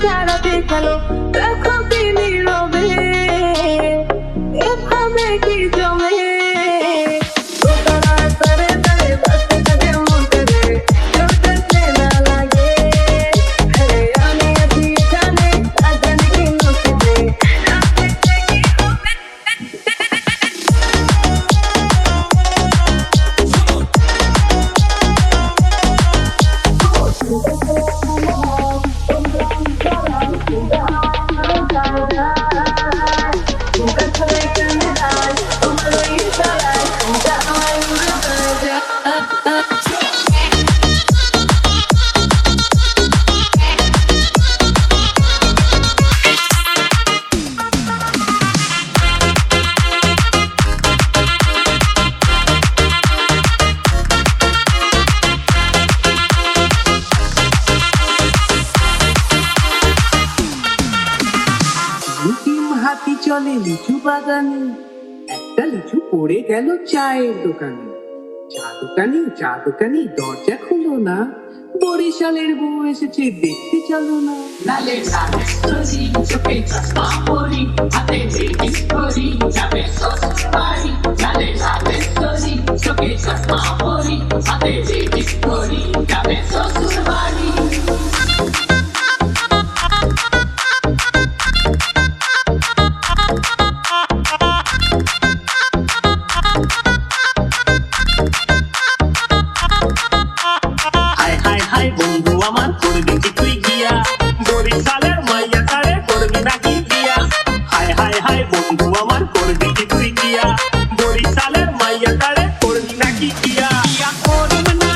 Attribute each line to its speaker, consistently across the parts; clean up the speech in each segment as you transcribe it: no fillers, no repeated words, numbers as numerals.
Speaker 1: সারা দেখালো দেখো কি নীরবে এভাবে কি জমে দোতারা তারে তারে বাসতে থাকে মনতে রে কেউ দেখতে না লাগে আরে আমি আছি এখানে আর জানি কি নসিবে না দেখতে কি হবে
Speaker 2: হাতি চলে লিচু বাগানে একটা লিচু পড়ে গেল চায়ের দোকানে চা দোকানি দরজা খুলো না বরিশালের বউ এসেছে দেখতে চলো না
Speaker 3: লালে লালে সজি চোখে চশমা পরি হাতে জিনিস করি যাবে শ্বশুর বাড়ি লালে লালে সজি চোখে চশমা পরি হাতে জিনিস করি যাবে শ্বশুর বাড়ি
Speaker 4: হাই বন্ধু আমার করবি কি তুই গিয়া বরিশালের মাইয়া তারে করবি নাকি গিয়া হাই বন্ধু আমার করবি কি তুই গিয়া বরিশালের মাইয়া তারে করবি নাকি গিয়া
Speaker 3: করব না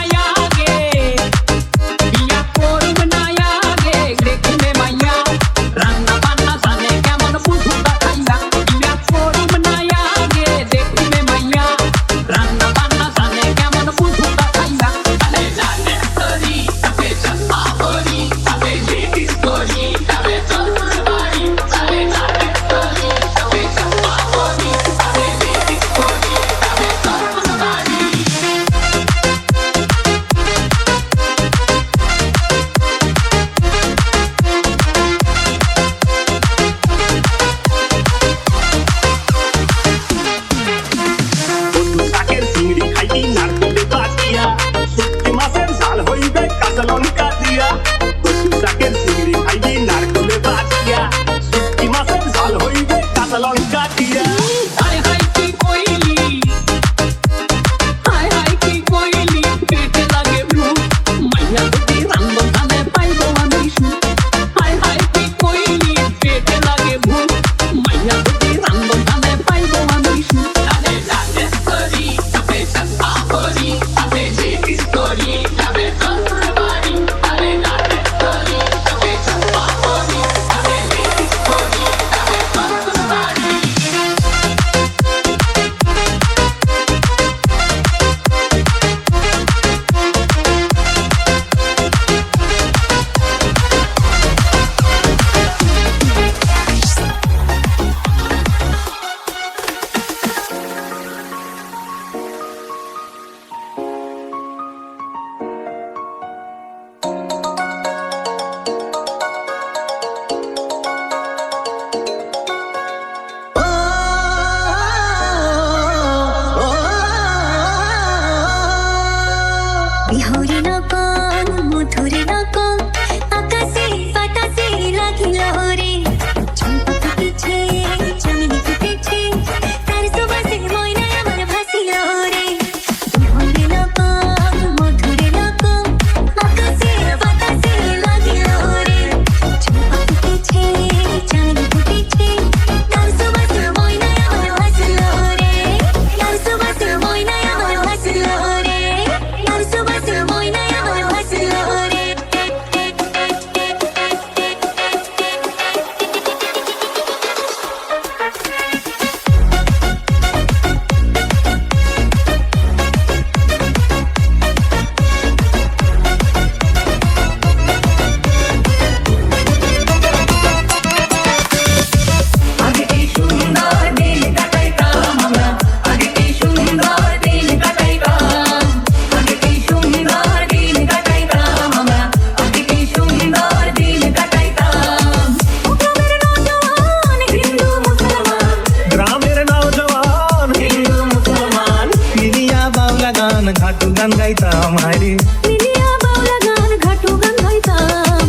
Speaker 5: গান গাইতাম হায়রে
Speaker 1: মিলিয়া বাউলা গান ঘাটু গান গাইতাম।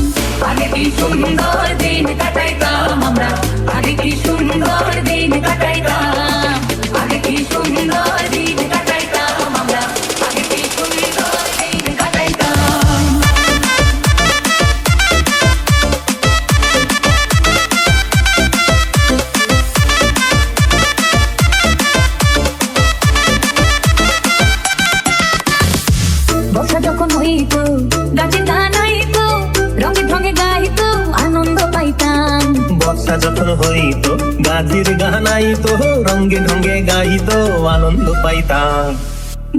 Speaker 3: আগে কি সুন্দর দিন কাটাইতাম আমরা, আগে কি সুন্দর দিন কাটাইতাম, আগে কি সুন্দর দিন কাটাইতাম আমরা, আগে কি সুন্দর দিন কাটাইতাম।
Speaker 1: বর্ষা যখন হইতো গাছে গান হইতো, রঙে ঢঙে গাইতো আনন্দ পাইতাম।
Speaker 5: বর্ষা যখন হইতো গাছের গান আইতো রঙ্গে ঢঙ্গে গাইতো আনন্দ পাইতাম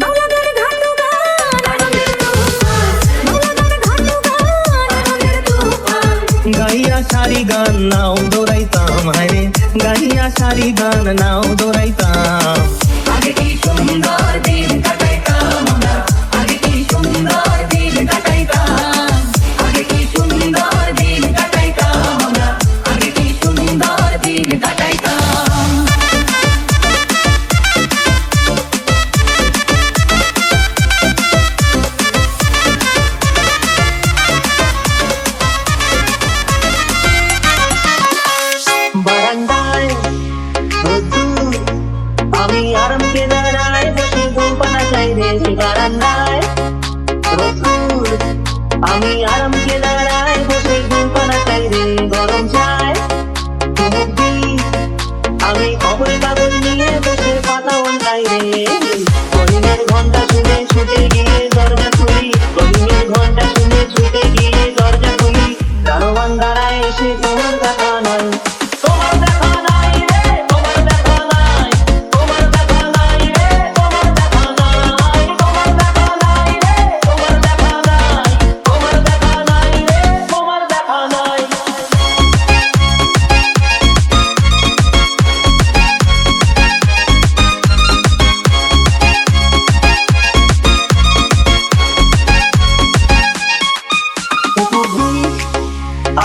Speaker 1: বাউলা গান ঘাটু গান আনন্দের তুফান, বাউলা গান ঘাটু গান আনন্দের তুফান।
Speaker 5: গাইয়া সারি গান নাও দৌড়াইতাম হায়রে গাইয়া সারি গান নাও দৌড়াইতাম
Speaker 3: আগে কি সুন্দর দিন কাটাইতাম আমরা, আগে কি সুন্দর দিন কাটাইতাম, আগে কি সুন্দর দিন কাটাইতাম আমরা, আগে কি সুন্দর দিন কাটাইতাম।
Speaker 5: বারান্দায় রোদ্দুর আমি আরাম কেনারায় বসে গোলপানা চাই রে সে বারান্দায় রোদ্দুর আমি আরাম কেনারায় বসে গোলপানা চাই রে গরম চাই চুমুক দিই আমি খবরের কাগজ নিয়ে বসে পাতা ওল্টাই রে কলিমের ঘন্টা শুনে ছুটে গিয়ে দরজা খুলি কলিমের ঘন্টা শুনে ছুটে গিয়ে দরজা খুলি দারোয়ান দাঁড়ায় এসে তোমার দেখা নয় তোমার দেখা নাই রে তোমার দেখা নাই তোমার দেখা নাই রে তোমার দেখা নাই তোমার দেখা নাই রে তোমার দেখা নাই তোমার দেখা নাই রে তোমার দেখা নাই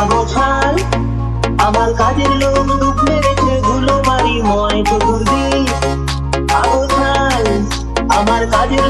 Speaker 5: আগোছাল আমার কাজের লোক ডুব মেরেছে ধুলো বাড়ি ময় চতুর্দিক আগোছাল আমার কাজের